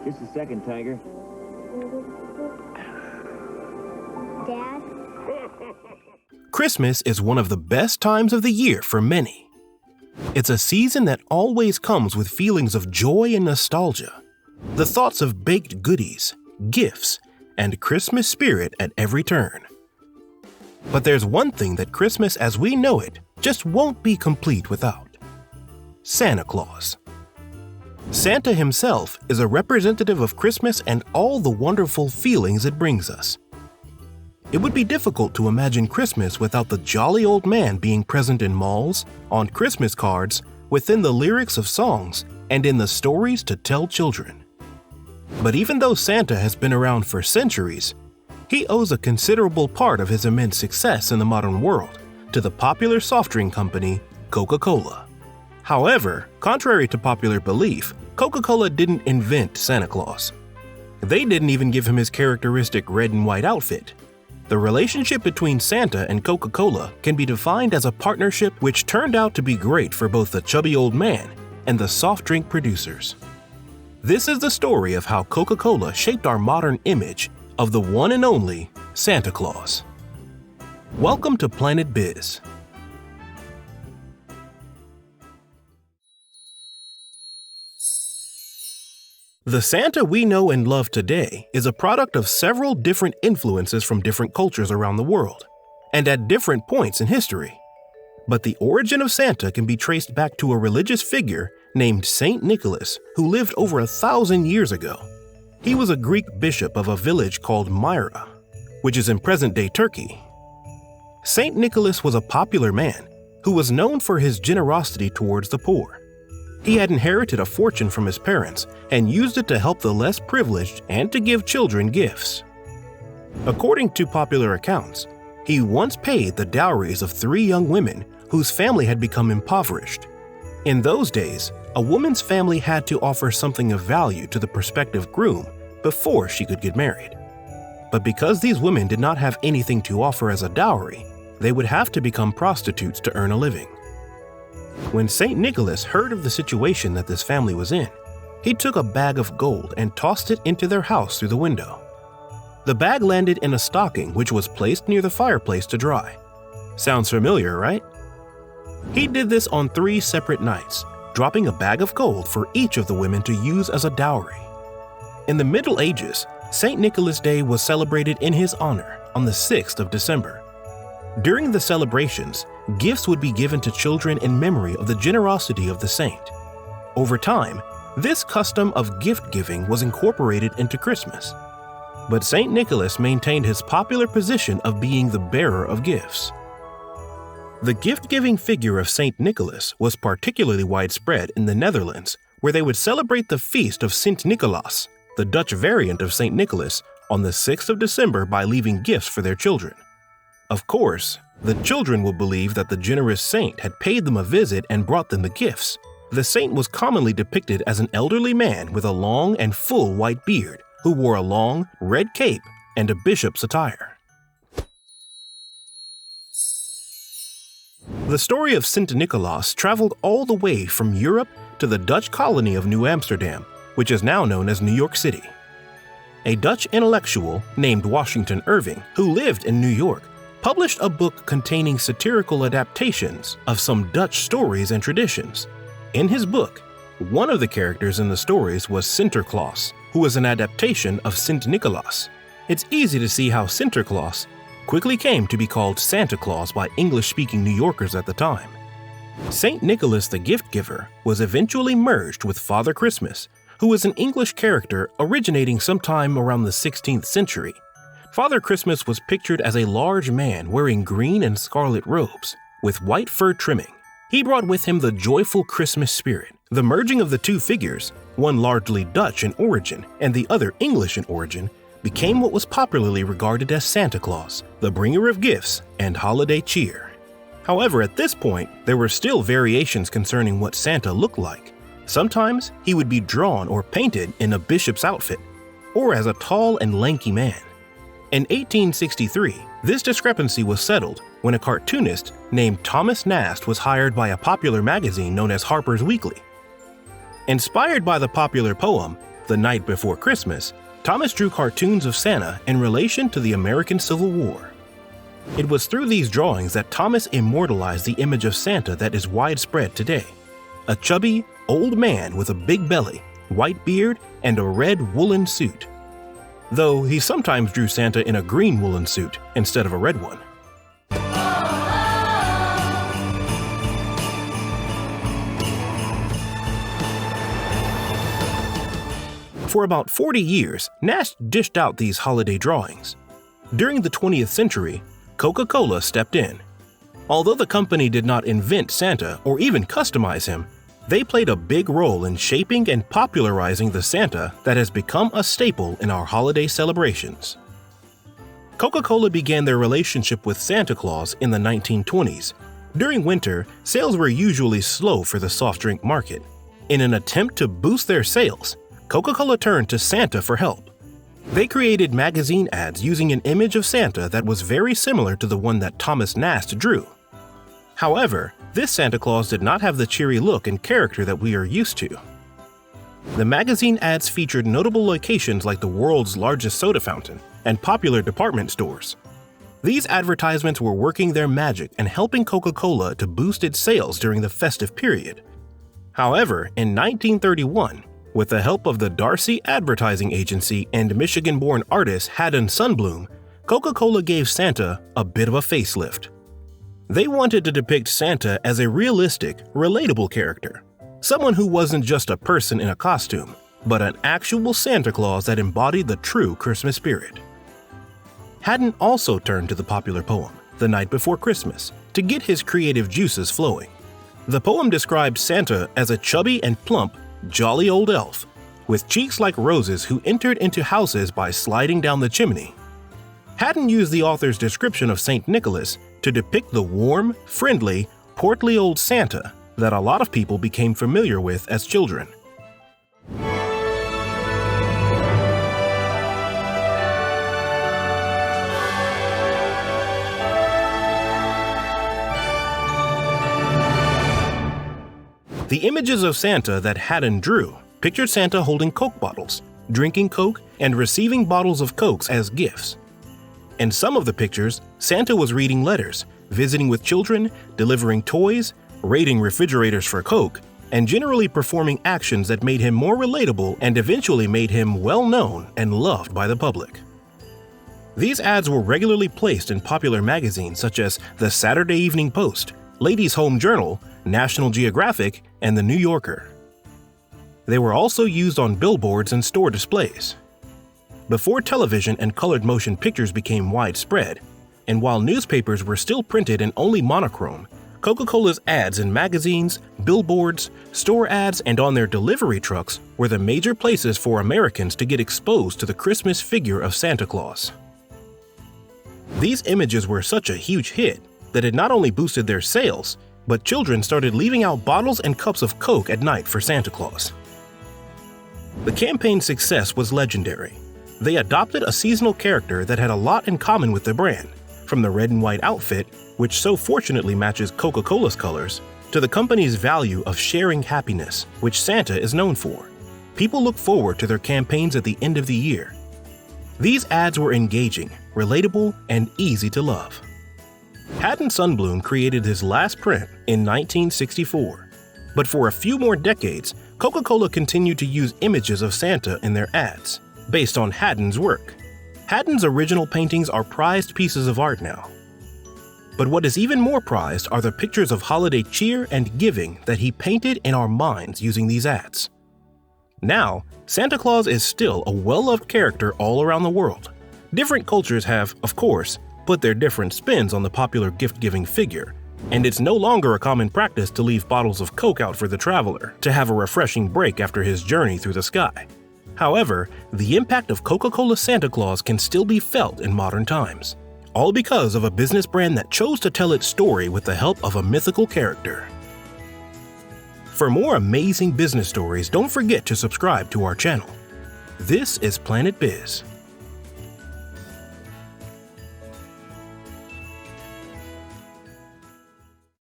Just a second, Tiger. Dad? Christmas is one of the best times of the year for many. It's a season that always comes with feelings of joy and nostalgia, the thoughts of baked goodies, gifts, and Christmas spirit at every turn. But there's one thing that Christmas as we know it just won't be complete without: Santa Claus. Santa himself is a representative of Christmas and all the wonderful feelings it brings us. It would be difficult to imagine Christmas without the jolly old man being present in malls, on Christmas cards, within the lyrics of songs, and in the stories to tell children. But even though Santa has been around for centuries, he owes a considerable part of his immense success in the modern world to the popular soft drink company Coca-Cola. However, contrary to popular belief, Coca-Cola didn't invent Santa Claus. They didn't even give him his characteristic red and white outfit. The relationship between Santa and Coca-Cola can be defined as a partnership which turned out to be great for both the chubby old man and the soft drink producers. This is the story of how Coca-Cola shaped our modern image of the one and only Santa Claus. Welcome to Planet Biz. The Santa we know and love today is a product of several different influences from different cultures around the world, and at different points in history. But the origin of Santa can be traced back to a religious figure named Saint Nicholas, who lived over 1,000 years ago. He was a Greek bishop of a village called Myra, which is in present-day Turkey. Saint Nicholas was a popular man who was known for his generosity towards the poor. He had inherited a fortune from his parents and used it to help the less privileged and to give children gifts. According to popular accounts, he once paid the dowries of 3 young women whose family had become impoverished. In those days, a woman's family had to offer something of value to the prospective groom before she could get married. But because these women did not have anything to offer as a dowry, they would have to become prostitutes to earn a living. When St. Nicholas heard of the situation that this family was in, he took a bag of gold and tossed it into their house through the window. The bag landed in a stocking which was placed near the fireplace to dry. Sounds familiar, right? He did this on 3 separate nights, dropping a bag of gold for each of the women to use as a dowry. In the Middle Ages, St. Nicholas Day was celebrated in his honor on the 6th of December. During the celebrations, gifts would be given to children in memory of the generosity of the saint. Over time, this custom of gift-giving was incorporated into Christmas. But St. Nicholas maintained his popular position of being the bearer of gifts. The gift-giving figure of St. Nicholas was particularly widespread in the Netherlands, where they would celebrate the feast of Sint-Nicolaas, the Dutch variant of St. Nicholas, on the 6th of December by leaving gifts for their children. Of course, the children will believe that the generous saint had paid them a visit and brought them the gifts. The saint was commonly depicted as an elderly man with a long and full white beard who wore a long, red cape and a bishop's attire. The story of Sint-Nicolaas traveled all the way from Europe to the Dutch colony of New Amsterdam, which is now known as New York City. A Dutch intellectual named Washington Irving, who lived in New York, published a book containing satirical adaptations of some Dutch stories and traditions. In his book, one of the characters in the stories was Sinterklaas, who was an adaptation of Sint-Nicolaas. It's easy to see how Sinterklaas quickly came to be called Santa Claus by English-speaking New Yorkers at the time. Saint Nicholas the Gift Giver was eventually merged with Father Christmas, who was an English character originating sometime around the 16th century. Father Christmas was pictured as a large man wearing green and scarlet robes, with white fur trimming. He brought with him the joyful Christmas spirit. The merging of the 2 figures, one largely Dutch in origin and the other English in origin, became what was popularly regarded as Santa Claus, the bringer of gifts and holiday cheer. However, at this point, there were still variations concerning what Santa looked like. Sometimes he would be drawn or painted in a bishop's outfit, or as a tall and lanky man. In 1863, this discrepancy was settled when a cartoonist named Thomas Nast was hired by a popular magazine known as Harper's Weekly. Inspired by the popular poem, The Night Before Christmas, Thomas drew cartoons of Santa in relation to the American Civil War. It was through these drawings that Thomas immortalized the image of Santa that is widespread today: a chubby, old man with a big belly, white beard, and a red woolen suit. Though he sometimes drew Santa in a green woolen suit instead of a red one. For about 40 years, Nash dished out these holiday drawings. During the 20th century, Coca-Cola stepped in. Although the company did not invent Santa or even customize him, they played a big role in shaping and popularizing the Santa that has become a staple in our holiday celebrations. Coca-Cola began their relationship with Santa Claus in the 1920s. During winter, sales were usually slow for the soft drink market. In an attempt to boost their sales, Coca-Cola turned to Santa for help. They created magazine ads using an image of Santa that was very similar to the one that Thomas Nast drew. However, this Santa Claus did not have the cheery look and character that we are used to. The magazine ads featured notable locations like the world's largest soda fountain and popular department stores. These advertisements were working their magic and helping Coca-Cola to boost its sales during the festive period. However, in 1931, with the help of the Darcy Advertising Agency and Michigan-born artist Haddon Sundblom, Coca-Cola gave Santa a bit of a facelift. They wanted to depict Santa as a realistic, relatable character, someone who wasn't just a person in a costume, but an actual Santa Claus that embodied the true Christmas spirit. Haddon also turned to the popular poem, The Night Before Christmas, to get his creative juices flowing. The poem described Santa as a chubby and plump, jolly old elf, with cheeks like roses who entered into houses by sliding down the chimney. Haddon used the author's description of St. Nicholas to depict the warm, friendly, portly old Santa that a lot of people became familiar with as children. The images of Santa that Haddon drew pictured Santa holding Coke bottles, drinking Coke, and receiving bottles of Cokes as gifts. In some of the pictures, Santa was reading letters, visiting with children, delivering toys, raiding refrigerators for Coke, and generally performing actions that made him more relatable and eventually made him well-known and loved by the public. These ads were regularly placed in popular magazines such as the Saturday Evening Post, Ladies' Home Journal, National Geographic, and The New Yorker. They were also used on billboards and store displays. Before television and colored motion pictures became widespread, and while newspapers were still printed in only monochrome, Coca-Cola's ads in magazines, billboards, store ads, and on their delivery trucks were the major places for Americans to get exposed to the Christmas figure of Santa Claus. These images were such a huge hit that it not only boosted their sales, but children started leaving out bottles and cups of Coke at night for Santa Claus. The campaign's success was legendary. They adopted a seasonal character that had a lot in common with the brand, from the red and white outfit, which so fortunately matches Coca-Cola's colors, to the company's value of sharing happiness, which Santa is known for. People look forward to their campaigns at the end of the year. These ads were engaging, relatable, and easy to love. Haddon Sundblom created his last print in 1964, but for a few more decades, Coca-Cola continued to use images of Santa in their ads, based on Haddon's work. Haddon's original paintings are prized pieces of art now. But what is even more prized are the pictures of holiday cheer and giving that he painted in our minds using these ads. Now, Santa Claus is still a well-loved character all around the world. Different cultures have, of course, put their different spins on the popular gift-giving figure, and it's no longer a common practice to leave bottles of Coke out for the traveler to have a refreshing break after his journey through the sky. However, the impact of Coca-Cola Santa Claus can still be felt in modern times, all because of a business brand that chose to tell its story with the help of a mythical character. For more amazing business stories, don't forget to subscribe to our channel. This is Planet Biz.